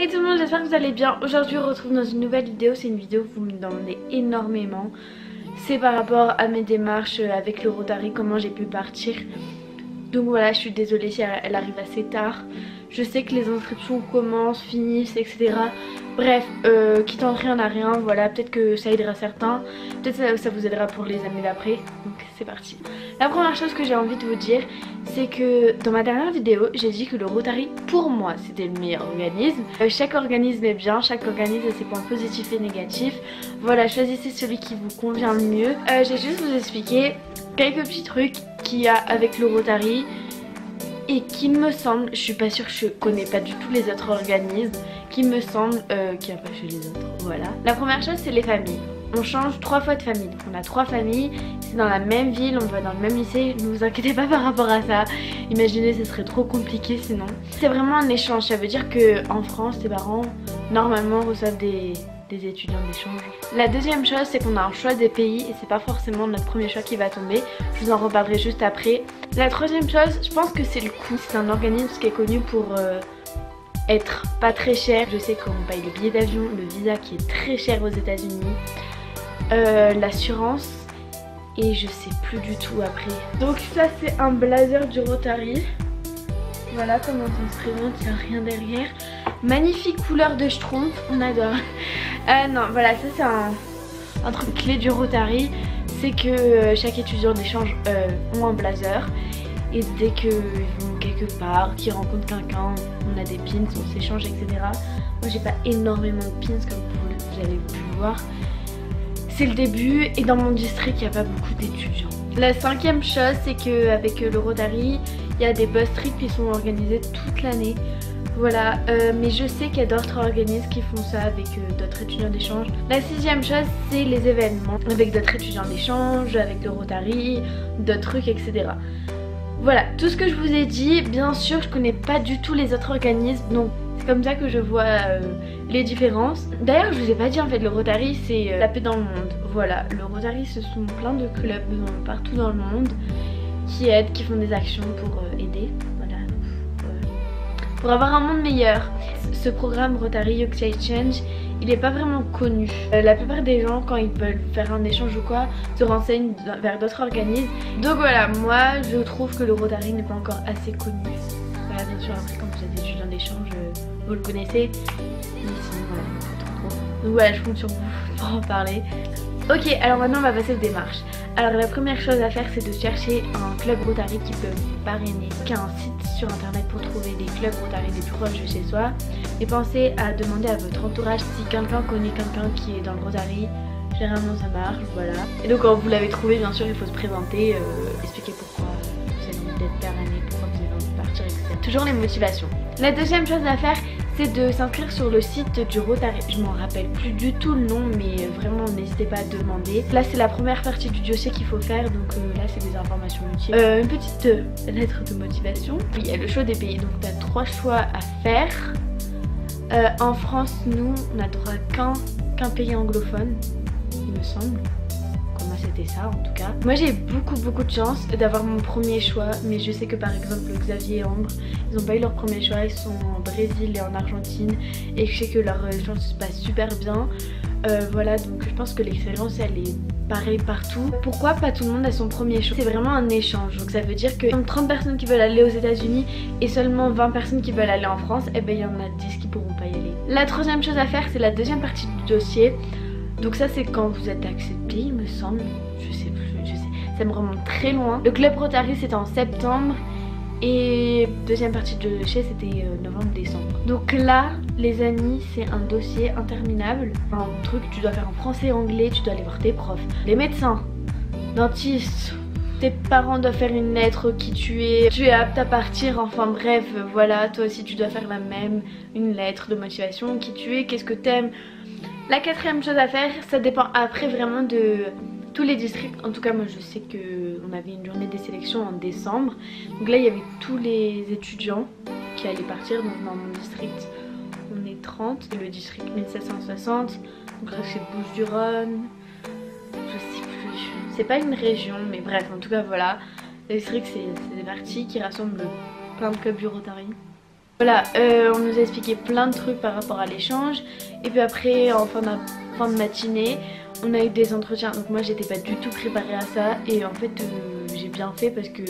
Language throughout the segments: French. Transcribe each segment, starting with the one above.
Hey tout le monde, j'espère que vous allez bien. Aujourd'hui on se retrouve dans une nouvelle vidéo. C'est une vidéo que vous me demandez énormément. C'est par rapport à mes démarches avec le Rotary, comment j'ai pu partir. Donc voilà, je suis désolée si elle arrive assez tard. Je sais que les inscriptions commencent, finissent, etc. Bref, qui tente rien n'a rien. Voilà, peut-être que ça aidera certains. Peut-être que ça vous aidera pour les années d'après. Donc c'est parti. La première chose que j'ai envie de vous dire, c'est que dans ma dernière vidéo, j'ai dit que le Rotary, pour moi, c'était le meilleur organisme. Chaque organisme est bien, chaque organisme a ses points positifs et négatifs. Voilà, choisissez celui qui vous convient le mieux. J'ai juste vous expliquer quelques petits trucs qu'il y a avec le Rotary et qui me semble, je suis pas sûre, je connais pas du tout les autres organismes, qui me semble qu'il n'y a pas chez les autres. Voilà. La première chose, c'est les familles. On change 3 fois de famille. On a 3 familles, c'est dans la même ville, on va dans le même lycée. Ne vous inquiétez pas par rapport à ça. Imaginez, ce serait trop compliqué sinon. C'est vraiment un échange. Ça veut dire que en France, tes parents normalement reçoivent des étudiants d'échange. La deuxième chose, c'est qu'on a un choix des pays et c'est pas forcément notre premier choix qui va tomber. Je vous en reparlerai juste après. La troisième chose, je pense que c'est le coût. C'est un organisme qui est connu pour être pas très cher. Je sais qu'on paye le billet d'avion, le visa qui est très cher aux États-Unis, l'assurance et je sais plus du tout après. Donc ça c'est un blazer du Rotary. Voilà comment on se présente, il n'y a rien derrière. Magnifique couleur de schtroumpf, on adore. Non, voilà, ça c'est un truc clé du Rotary. C'est que chaque étudiant d'échange ont un blazer. Et dès qu'ils vont quelque part, qu'ils rencontrent quelqu'un, on a des pins, on s'échange, etc. Moi j'ai pas énormément de pins comme vous avez pu le voir. C'est le début et dans mon district il n'y a pas beaucoup d'étudiants. La cinquième chose, c'est qu'avec le Rotary, il y a des bus trips qui sont organisés toute l'année. Voilà, mais je sais qu'il y a d'autres organismes qui font ça avec d'autres étudiants d'échange. La sixième chose, c'est les événements avec d'autres étudiants d'échange, avec le Rotary, d'autres trucs, etc. Voilà, tout ce que je vous ai dit, bien sûr, je connais pas du tout les autres organismes, donc c'est comme ça que je vois les différences. D'ailleurs, je vous ai pas dit en fait, le Rotary c'est la paix dans le monde. Voilà, le Rotary ce sont plein de clubs partout dans le monde qui aident, qui font des actions pour aider. Voilà, pour avoir un monde meilleur. Ce programme Rotary Youth Exchange, il n'est pas vraiment connu. La plupart des gens, quand ils veulent faire un échange ou quoi, se renseignent vers d'autres organismes. Donc voilà, moi je trouve que le Rotary n'est pas encore assez connu. Voilà, bien sûr, après quand vous êtes étudiant d'échange, vous le connaissez. Mais sinon, voilà, pas trop. Donc voilà, je compte sur vous pour en parler. Ok, alors maintenant on va passer aux démarches. Alors la première chose à faire, c'est de chercher un club Rotary qui peut vous parrainer, qui a un site sur internet pour trouver des clubs Rotary les plus proches de chez soi. Et pensez à demander à votre entourage si quelqu'un connaît quelqu'un qui est dans le Rotary. Généralement ça marche, voilà. Et donc quand vous l'avez trouvé, bien sûr il faut se présenter, expliquer pourquoi vous avez envie d'être parrainé, pourquoi vous avez envie de partir, etc. Toujours les motivations. La deuxième chose à faire, c'est de s'inscrire sur le site du Rotary. Je m'en rappelle plus du tout le nom, mais vraiment n'hésitez pas à demander. Là c'est la première partie du dossier qu'il faut faire, donc là c'est des informations utiles. Une petite lettre de motivation. Puis il y a le choix des pays, donc tu as 3 choix à faire. En France, nous, on a droit qu'un pays anglophone, il me semble. Moi c'était ça en tout cas. Moi j'ai beaucoup de chance d'avoir mon premier choix, mais je sais que par exemple Xavier et Ambre, ils n'ont pas eu leur premier choix, ils sont en Brésil et en Argentine et je sais que leur échange se passe super bien. Voilà, donc je pense que l'expérience elle est pareille partout. Pourquoi pas tout le monde a son premier choix? C'est vraiment un échange, donc ça veut dire que 30 personnes qui veulent aller aux États-Unis et seulement 20 personnes qui veulent aller en France, et ben il y en a 10 qui pourront pas y aller. La troisième chose à faire, c'est la deuxième partie du dossier. Donc ça c'est quand vous êtes accepté, il me semble, je sais plus, ça me remonte très loin. Le club Rotary c'était en septembre et deuxième partie du dossier c'était novembre-décembre. Donc là les amis, c'est un dossier interminable, un truc que tu dois faire en français et anglais, tu dois aller voir tes profs, les médecins, dentistes, tes parents doivent faire une lettre qui tu es apte à partir, enfin bref, voilà, toi aussi tu dois faire la même, une lettre de motivation, qui tu es, qu'est-ce que t'aimes. La quatrième chose à faire, ça dépend après vraiment de tous les districts. En tout cas moi je sais qu'on avait une journée des sélections en décembre. Donc là il y avait tous les étudiants qui allaient partir. Donc dans mon district on est 30. Le district 1760. Donc là c'est Bouches-du-Rhône. Je sais plus. C'est pas une région mais bref en tout cas voilà. Le district c'est des parties qui rassemblent plein de clubs du Rotary. Voilà, on nous a expliqué plein de trucs par rapport à l'échange. Et puis après, en fin de matinée, on a eu des entretiens. Donc moi j'étais pas du tout préparée à ça. Et en fait j'ai bien fait parce que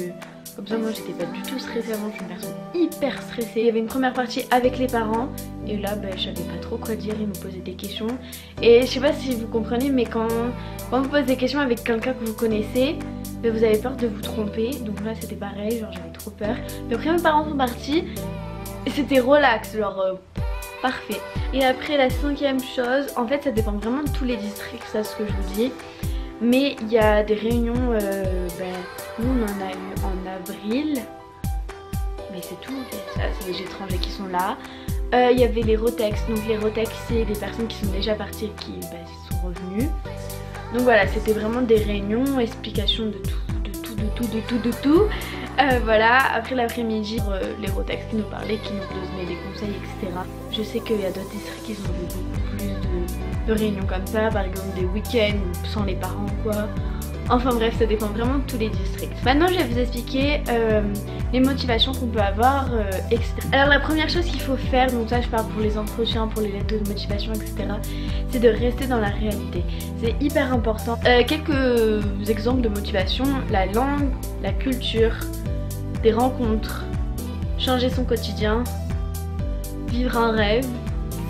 comme ça moi j'étais pas du tout stressée avant. Je suis une personne hyper stressée. Il y avait une première partie avec les parents. Et là je savais pas trop quoi dire, ils me posaient des questions. Et je sais pas si vous comprenez, mais quand on vous pose des questions avec quelqu'un que vous connaissez, vous avez peur de vous tromper. Donc là c'était pareil, genre j'avais trop peur. Mais après mes parents sont partis. C'était relax, genre parfait. Et après la 5e chose, en fait ça dépend vraiment de tous les districts, ça ce que je vous dis. Mais il y a des réunions, nous on en a eu en avril. Mais c'est tout, c'est les étrangers qui sont là. Il y avait les Rotex, donc les Rotex c'est les personnes qui sont déjà parties et qui sont revenues. Donc voilà, c'était vraiment des réunions, explications de tout. Voilà, après l'après-midi, les Rotex qui nous parlaient, qui nous donnaient des conseils, etc. Je sais qu'il y a d'autres districts qui ont eu beaucoup plus de réunions comme ça, par exemple des week-ends sans les parents ou quoi. Enfin bref, ça dépend vraiment de tous les districts. Maintenant je vais vous expliquer les motivations qu'on peut avoir, etc. Alors la première chose qu'il faut faire, donc ça je parle pour les entretiens, pour les lettres de motivation, etc. C'est de rester dans la réalité. C'est hyper important. Quelques exemples de motivation: la langue, la culture, des rencontres, changer son quotidien, vivre un rêve.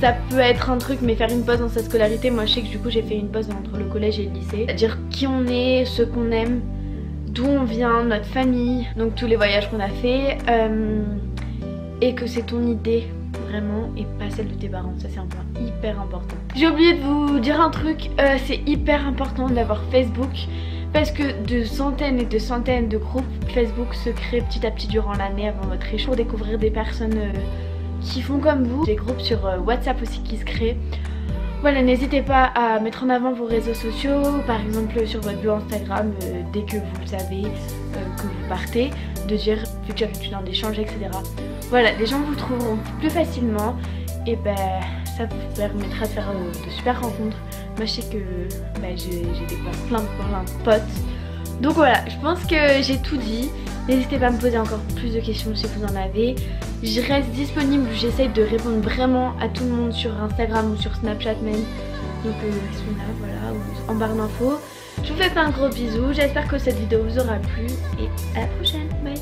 Ça peut être un truc, mais faire une pause dans sa scolarité. Moi je sais que du coup j'ai fait une pause entre le collège et le lycée. C'est-à-dire qui on est, ce qu'on aime, d'où on vient, notre famille, donc tous les voyages qu'on a fait, et que c'est ton idée vraiment et pas celle de tes parents. Ça c'est un point hyper important. J'ai oublié de vous dire un truc, c'est hyper important d'avoir Facebook. Parce que de centaines et de centaines de groupes Facebook se créent petit à petit durant l'année avant votre échange pour découvrir des personnes qui font comme vous. Des groupes sur WhatsApp aussi qui se créent. Voilà, n'hésitez pas à mettre en avant vos réseaux sociaux, par exemple sur votre bio Instagram, dès que vous le savez, que vous partez, de dire futur étudiant d'échange, etc. Voilà, les gens vous trouveront plus facilement et ça vous permettra de faire de super rencontres. Moi je sais que j'ai plein de potes. Donc voilà, je pense que j'ai tout dit. N'hésitez pas à me poser encore plus de questions si vous en avez. Je reste disponible, j'essaye de répondre vraiment à tout le monde sur Instagram ou sur Snapchat même. Donc ils sont là, voilà, ou en barre d'infos. Je vous fais plein de gros bisous, j'espère que cette vidéo vous aura plu et à la prochaine, bye.